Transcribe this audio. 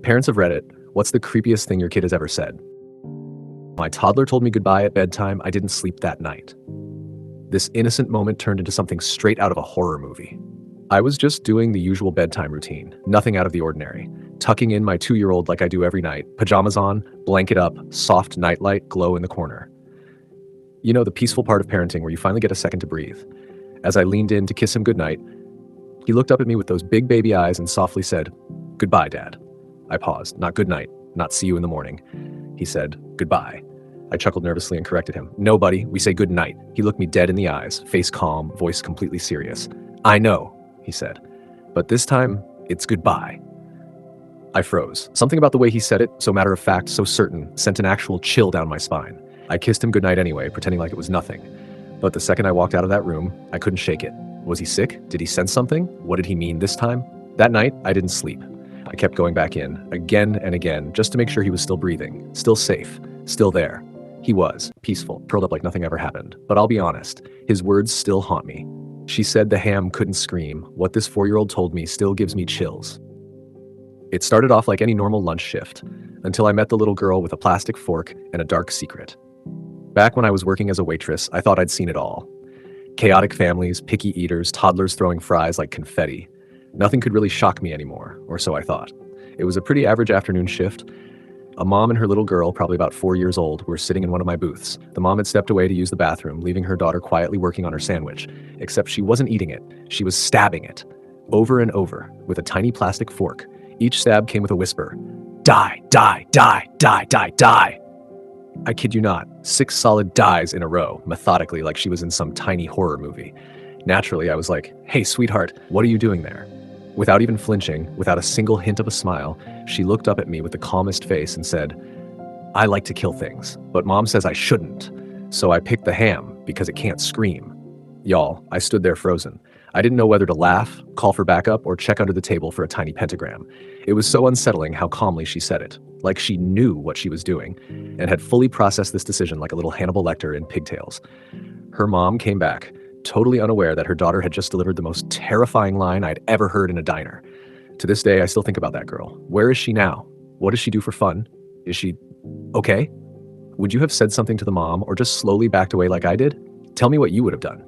Parents of Reddit, what's the creepiest thing your kid has ever said? My toddler told me goodbye at bedtime. I didn't sleep that night. This innocent moment turned into something straight out of a horror movie. I was just doing the usual bedtime routine, nothing out of the ordinary. Tucking in my 2-year-old like I do every night, pajamas on, blanket up, soft nightlight glow in the corner. You know, the peaceful part of parenting where you finally get a second to breathe. As I leaned in to kiss him goodnight, he looked up at me with those big baby eyes and softly said, "Goodbye, Dad." I paused. Not good night, not see you in the morning. He said, "Goodbye." I chuckled nervously and corrected him. "No, buddy, we say good night." He looked me dead in the eyes, face calm, voice completely serious. "I know," he said, "but this time, it's goodbye." I froze. Something about the way he said it, so matter-of-fact, so certain, sent an actual chill down my spine. I kissed him goodnight anyway, pretending like it was nothing. But the second I walked out of that room, I couldn't shake it. Was he sick? Did he sense something? What did he mean this time? That night, I didn't sleep. I kept going back in, again and again, just to make sure he was still breathing, still safe, still there. He was, peaceful, curled up like nothing ever happened. But I'll be honest, his words still haunt me. She said the ham couldn't scream. What this 4-year-old told me still gives me chills. It started off like any normal lunch shift, until I met the little girl with a plastic fork and a dark secret. Back when I was working as a waitress, I thought I'd seen it all. Chaotic families, picky eaters, toddlers throwing fries like confetti. Nothing could really shock me anymore, or so I thought. It was a pretty average afternoon shift. A mom and her little girl, probably about 4 years old, were sitting in one of my booths. The mom had stepped away to use the bathroom, leaving her daughter quietly working on her sandwich. Except she wasn't eating it. She was stabbing it. Over and over, with a tiny plastic fork. Each stab came with a whisper. "Die, die, die, die, die, die." I kid you not, 6 solid dies in a row, methodically like she was in some tiny horror movie. Naturally, I was like, "Hey, sweetheart, what are you doing there?" Without even flinching, without a single hint of a smile, she looked up at me with the calmest face and said, "I like to kill things, but Mom says I shouldn't. So I picked the ham because it can't scream." Y'all, I stood there frozen. I didn't know whether to laugh, call for backup, or check under the table for a tiny pentagram. It was so unsettling how calmly she said it, like she knew what she was doing, and had fully processed this decision like a little Hannibal Lecter in pigtails. Her mom came back, totally unaware that her daughter had just delivered the most terrifying line I'd ever heard in a diner. To this day, I still think about that girl. Where is she now? What does she do for fun? Is she okay? Would you have said something to the mom or just slowly backed away like I did? Tell me what you would have done.